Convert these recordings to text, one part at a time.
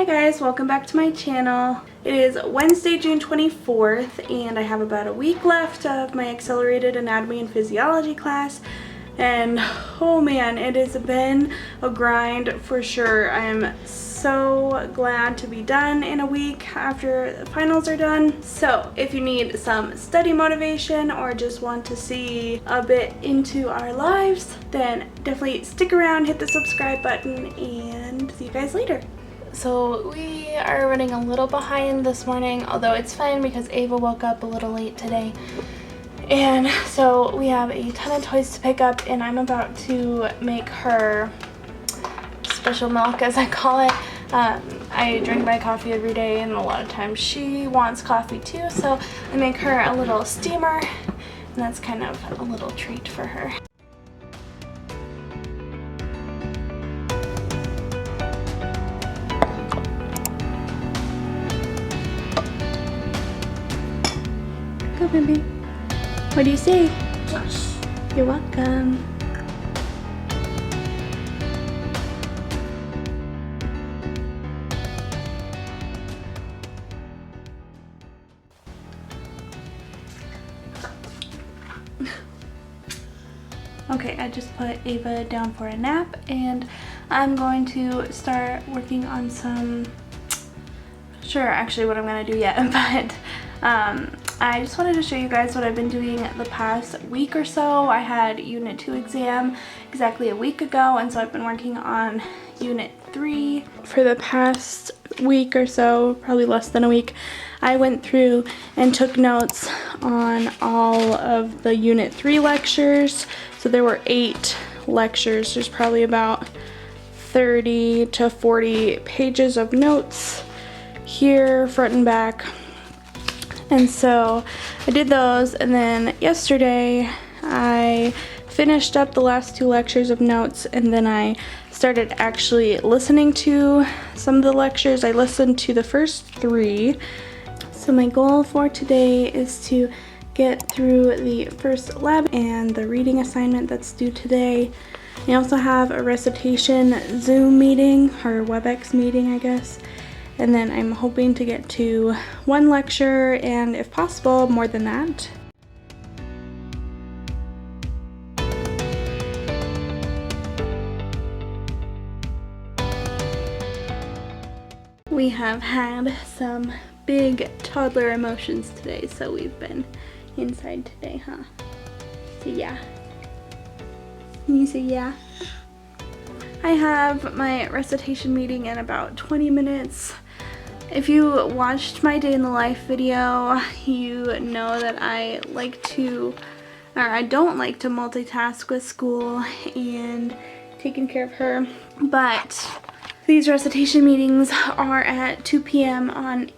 guys, welcome back to my channel. It is Wednesday, June 24th, and I have about a week left of my accelerated anatomy and physiology class. And oh man, it has been a grind for sure. I am so glad to be done in a week after the finals are done. So if you need some study motivation or just want to see a bit into our lives, then definitely stick around, hit the subscribe button, and see you guys later. So we are running a little behind this morning, although it's fine because Ava woke up a little late today. And so we have a ton of toys to pick up, and I'm about to make her special milk, as I call it. I drink my coffee every day, and a lot of times she wants coffee too, so I make her a little steamer, and that's kind of a little treat for her. Go, baby. What do you say? Yes. You're welcome. Okay, I just put Ava down for a nap, and I'm going to start working on some, sure actually what I'm gonna do yet, but I just wanted to show you guys what I've been doing the past week or so. I had Unit 2 exam exactly a week ago, and so I've been working on Unit 3 for the past week or so, probably less than a week. I went through and took notes on all of the Unit 3 lectures. So there were 8 lectures. There's probably about 30 to 40 pages of notes here, front and back. And so I did those, and then yesterday I finished up the last 2 lectures of notes, and then I started actually listening to some of the lectures. I listened to the first 3. So my goal for today is to get through the first lab and the reading assignment that's due today. I also have a recitation Zoom meeting, or WebEx meeting, I guess. And then I'm hoping to get to 1 lecture, and if possible, more than that. We have had some big toddler emotions today, so we've been inside today, huh? So yeah. Can you say yeah? I have my recitation meeting in about 20 minutes. If you watched my day in the life video, you know that I don't like to multitask with school and taking care of her, but these recitation meetings are at 2 p.m. on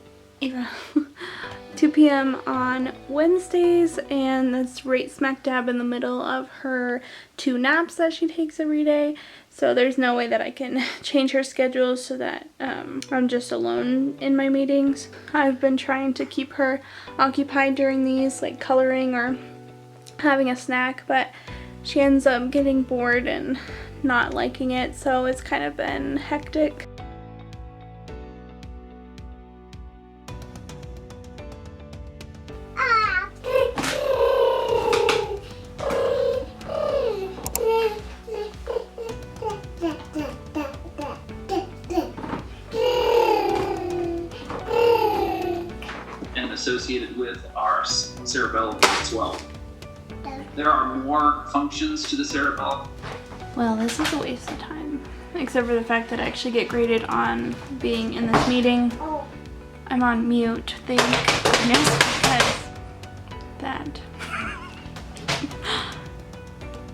2 p.m. on Wednesdays, and that's right smack dab in the middle of her 2 naps that she takes every day. So there's no way that I can change her schedule so that I'm just alone in my meetings. I've been trying to keep her occupied during these, like coloring or having a snack, but she ends up getting bored and not liking it, so it's kind of been hectic. Associated with our cerebellum as well. There are more functions to the cerebellum. Well, this is a waste of time, except for the fact that I actually get graded on being in this meeting. I'm on mute, thank goodness, because that.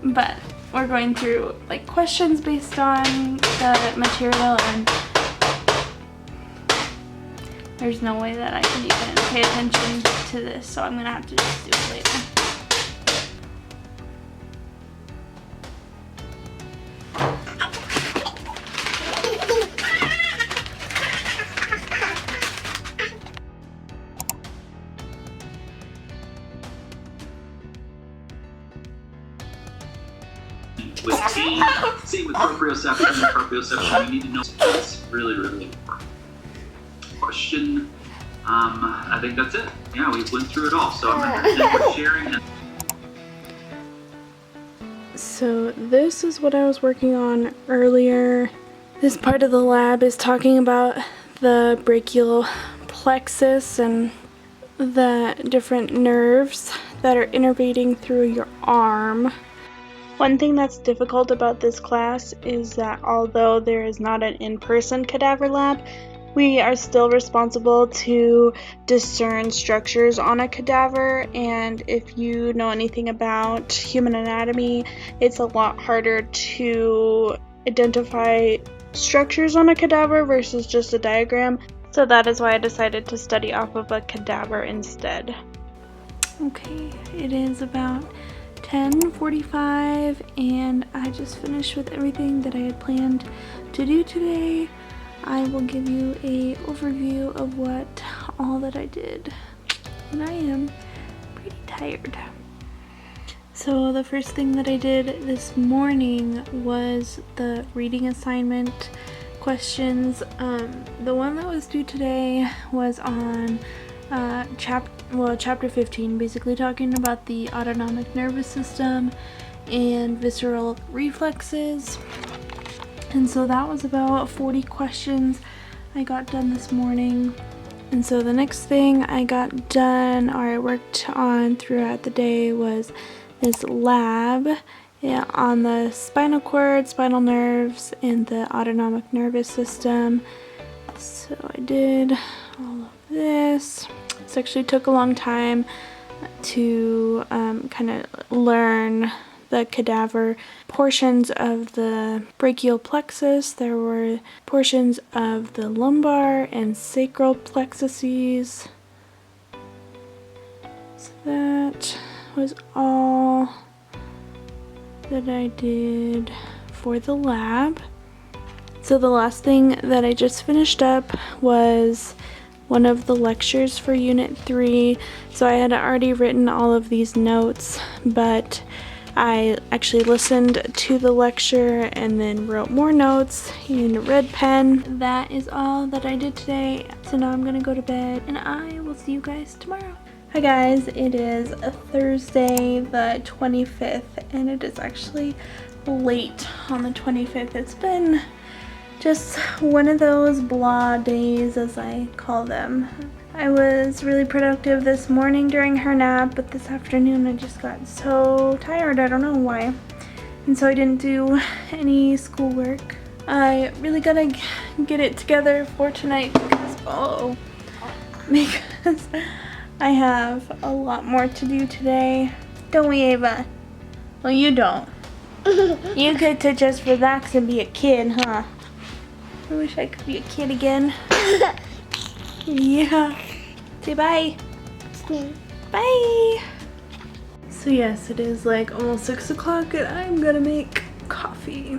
But we're going through like questions based on the material, and there's no way that I can even pay attention to this, so I'm gonna have to just do it later. With pain, same with proprioception. Proprioception, you need to know it's really, really important. question. I think that's it. Yeah, we went through it all. So I'm content with sharing. So this is what I was working on earlier. This part of the lab is talking about the brachial plexus and the different nerves that are innervating through your arm. One thing that's difficult about this class is that although there is not an in-person cadaver lab, we are still responsible to discern structures on a cadaver, and if you know anything about human anatomy, it's a lot harder to identify structures on a cadaver versus just a diagram. So that is why I decided to study off of a cadaver instead. Okay, it is about 10:45 and I just finished with everything that I had planned to do today. I will give you a overview of all that I did, and I am pretty tired. So the first thing that I did this morning was the reading assignment questions. The one that was due today was on chapter 15, basically talking about the autonomic nervous system and visceral reflexes. And so that was about 40 questions I got done this morning. And so the next thing I got done, or I worked on throughout the day, was this lab on the spinal cord, spinal nerves, and the autonomic nervous system. So I did all of this. This actually took a long time to kind of learn the cadaver portions of the brachial plexus. There were portions of the lumbar and sacral plexuses. So that was all that I did for the lab. So the last thing that I just finished up was one of the lectures for Unit 3. So I had already written all of these notes, but I actually listened to the lecture and then wrote more notes in a red pen. That is all that I did today. So now I'm gonna go to bed and I will see you guys tomorrow. Hi guys, it is Thursday the 25th and it is actually late on the 25th. It's been just one of those blah days, as I call them. I was really productive this morning during her nap, but this afternoon I just got so tired, I don't know why. And so I didn't do any schoolwork. I really gotta get it together for tonight because I have a lot more to do today. Don't we, Ava? Well, you don't. You get to just relax and be a kid, huh? I wish I could be a kid again. Yeah. Say bye. Bye. So yes, it is like almost 6 o'clock and I'm gonna make coffee.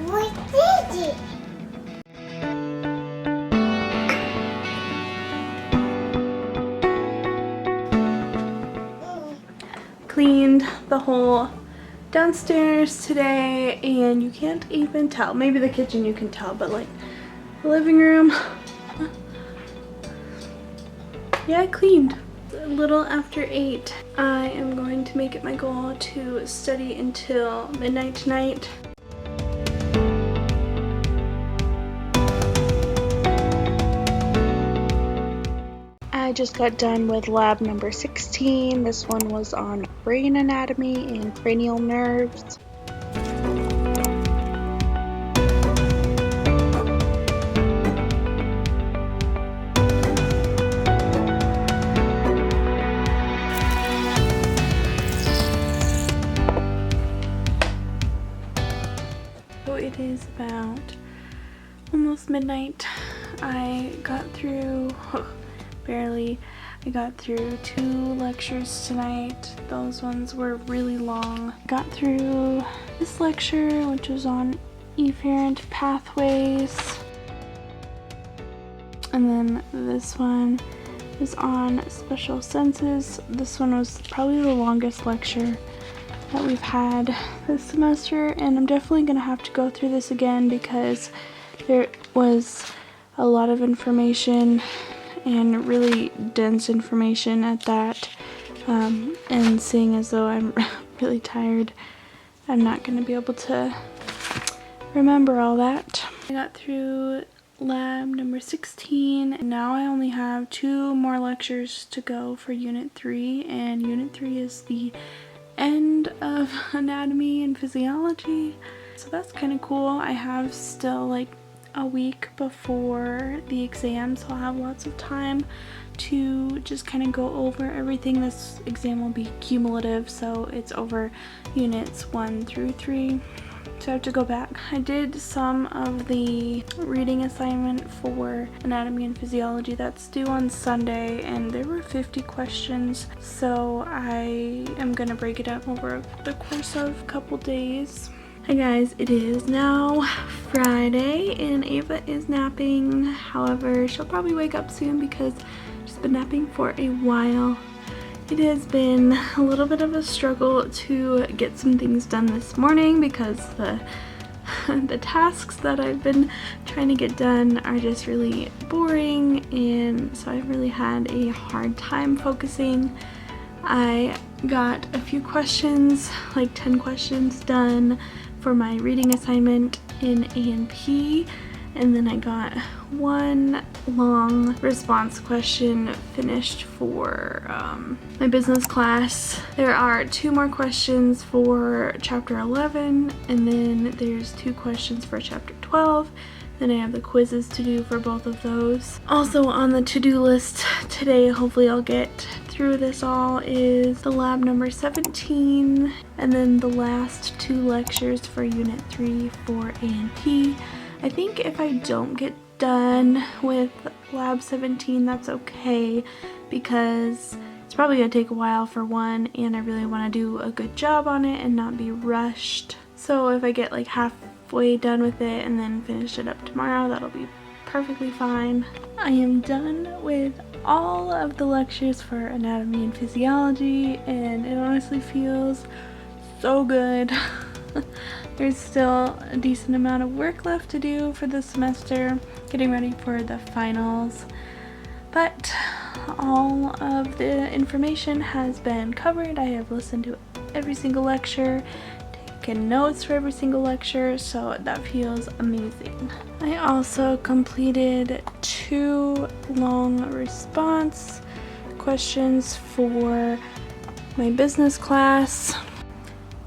What did you? Cleaned the whole downstairs today and you can't even tell. Maybe the kitchen you can tell, but like the living room, yeah, I cleaned. A little after 8. I am going to make it my goal to study until midnight tonight. I just got done with lab number 16. This one was on brain anatomy and cranial nerves. So it is about almost midnight. I got through barely. I got through 2 lectures tonight. Those ones were really long. Got through this lecture, which was on efferent pathways. And then this one is on special senses. This one was probably the longest lecture that we've had this semester, and I'm definitely going to have to go through this again because there was a lot of information and really dense information at that, and seeing as though I'm really tired, I'm not going to be able to remember all that. I got through lab number 16, and now I only have 2 more lectures to go for unit 3, and unit 3 is the end of anatomy and physiology, so that's kind of cool. I have still like a week before the exam, so I'll have lots of time to just kind of go over everything. This exam will be cumulative, so it's over units 1 through 3. So I have to go back. I did some of the reading assignment for anatomy and physiology that's due on Sunday, and there were 50 questions, so I am gonna break it up over the course of a couple days. Hi guys, it is now Friday and Ava is napping. However, she'll probably wake up soon because she's been napping for a while. It has been a little bit of a struggle to get some things done this morning because the tasks that I've been trying to get done are just really boring, and so I've really had a hard time focusing. I got a few questions, like 10 questions done for my reading assignment in A&P, and then I got 1 long response question finished for my business class. There are 2 more questions for chapter 11, and then there's 2 questions for chapter 12. Then I have the quizzes to do for both of those. Also on the to-do list today, hopefully I'll get through this all, is the lab number 17, and then the last 2 lectures for unit 3 for A&P. I think if I don't get done with lab 17, that's okay, because it's probably gonna take a while for one, and I really want to do a good job on it and not be rushed. So if I get like halfway done with it and then finish it up tomorrow, that'll be perfectly fine. I am done with all of the lectures for anatomy and physiology, and it honestly feels so good. There's still a decent amount of work left to do for this semester, getting ready for the finals, but all of the information has been covered. I have listened to every single lecture, taken notes for every single lecture, so that feels amazing. I also completed 2 long response questions for my business class.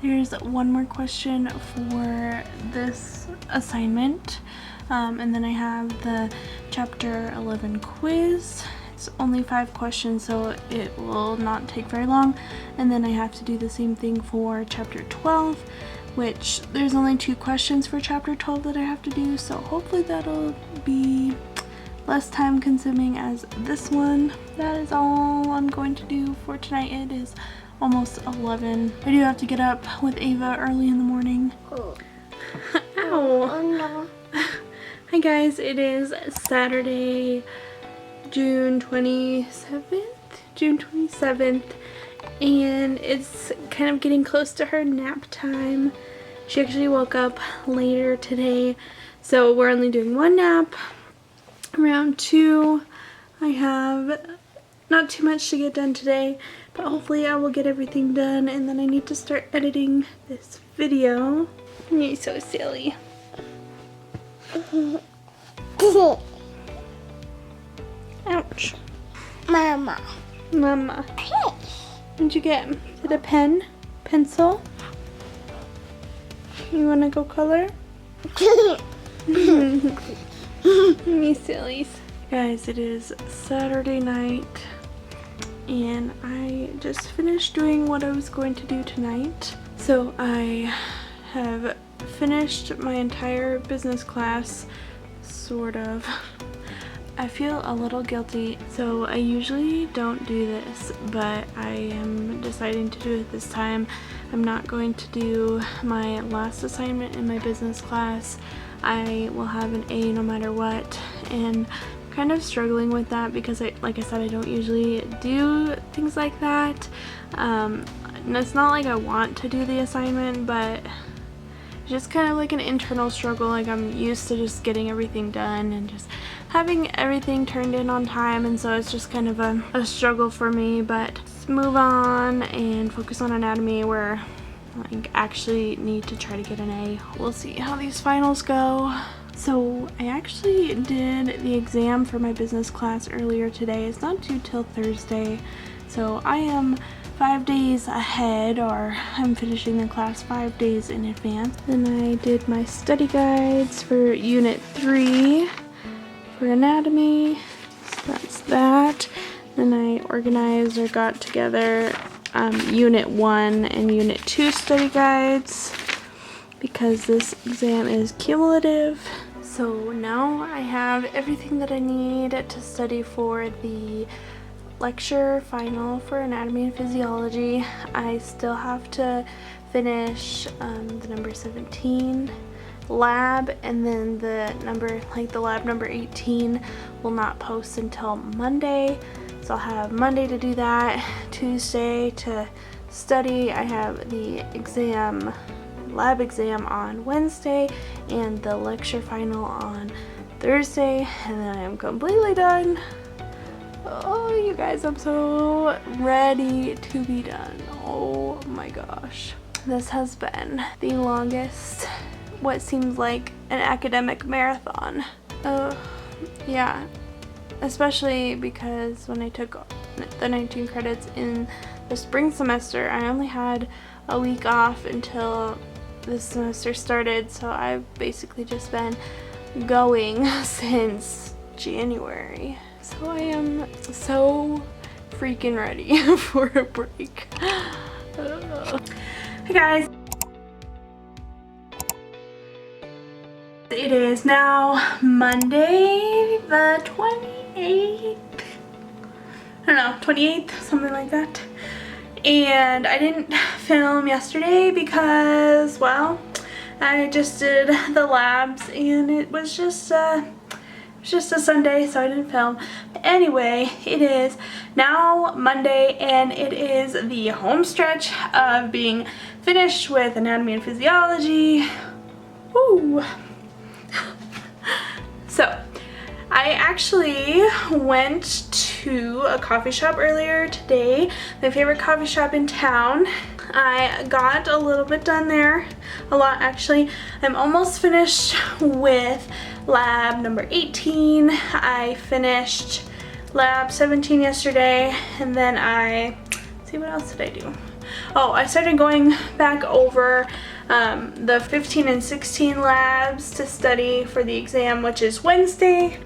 There's 1 more question for this assignment, and then I have the chapter 11 quiz. It's only 5 questions, so it will not take very long, and then I have to do the same thing for chapter 12, which there's only 2 questions for chapter 12 that I have to do, so hopefully that'll be less time consuming as this one. That is all I'm going to do for tonight. It is almost 11. I do have to get up with Ava early in the morning. Oh. Ow! Oh no. Hi guys, it is Saturday, June 27th, and it's kind of getting close to her nap time. She actually woke up later today, so we're only doing 1 nap. Around 2, I have not too much to get done today, but hopefully I will get everything done, and then I need to start editing this video. You're so silly. Ouch. Mama. Mama. Hey. What'd you get? Is it a pen? Pencil? You wanna go color? Me sillies. Guys, it is Saturday night, and I just finished doing what I was going to do tonight. So I have finished my entire business class, sort of. I feel a little guilty, so I usually don't do this, but I am deciding to do it this time. I'm not going to do my last assignment in my business class. I will have an A no matter what, and kind of struggling with that because like I said, I don't usually do things like that. And it's not like I want to do the assignment, but it's just kind of like an internal struggle. Like I'm used to just getting everything done and just having everything turned in on time, and so it's just kind of a struggle for me. But let's move on and focus on anatomy, where I actually need to try to get an A. We'll see how these finals go. So I actually did the exam for my business class earlier today. It's not due till Thursday, so I am 5 days ahead, or I'm finishing the class 5 days in advance. Then I did my study guides for Unit 3 for anatomy, so that's that. Then I organized or got together Unit 1 and Unit 2 study guides because this exam is cumulative. So now I have everything that I need to study for the lecture final for anatomy and physiology. I still have to finish the number 17 lab, and then the lab number 18 will not post until Monday. So I'll have Monday to do that, Tuesday to study. I have the lab exam on Wednesday and the lecture final on Thursday, and then I am completely done. Oh, you guys, I'm so ready to be done. Oh my gosh. This has been the longest, what seems like an academic marathon. Yeah, especially because when I took the 19 credits in the spring semester, I only had a week off until this semester started, so I've basically just been going since January. So I am so freaking ready for a break. Hey guys. It is now Monday the 28th. I don't know, 28th, something like that. And I didn't film yesterday because, well, I just did the labs and it was just a Sunday, so I didn't film. But anyway, it is now Monday and it is the home stretch of being finished with anatomy and physiology. Woo! So I actually went to a coffee shop earlier today, my favorite coffee shop in town. I got a little bit done there, a lot actually. I'm almost finished with lab number 18. I finished lab 17 yesterday, and then let's see, what else did I do? Oh, I started going back over the 15 and 16 labs to study for the exam, which is Wednesday.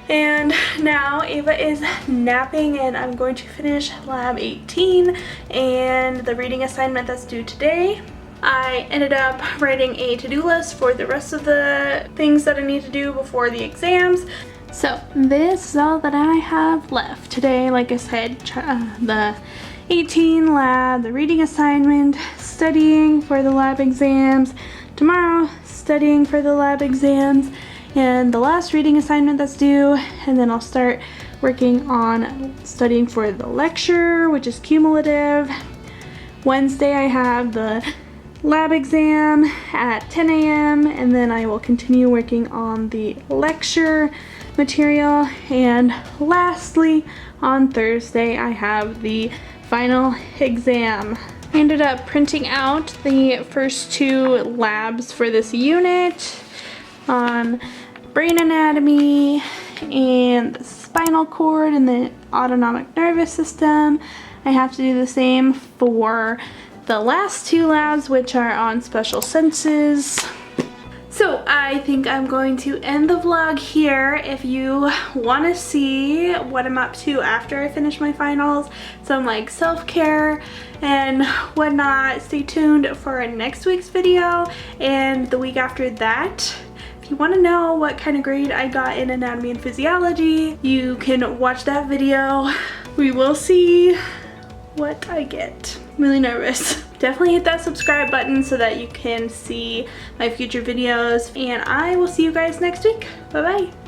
And now Ava is napping and I'm going to finish lab 18 and the reading assignment that's due today. I ended up writing a to-do list for the rest of the things that I need to do before the exams. So this is all that I have left today. Like I said, the 18 lab, the reading assignment, studying for the lab exams. Tomorrow, studying for the lab exams, and the last reading assignment that's due, and then I'll start working on studying for the lecture, which is cumulative. Wednesday I have the lab exam at 10 a.m. and then I will continue working on the lecture material, and lastly on Thursday I have the final exam. I ended up printing out the first 2 labs for this unit on brain anatomy and the spinal cord and the autonomic nervous system. I have to do the same for the last 2 labs, which are on special senses. So I think I'm going to end the vlog here. If you want to see what I'm up to after I finish my finals, some like self-care and whatnot, stay tuned for next week's video and the week after that. If you want to know what kind of grade I got in anatomy and physiology, you can watch that video. We will see what I get. I'm really nervous. definitely hit that subscribe button so that you can see my future videos, and I will see you guys next week. Bye bye.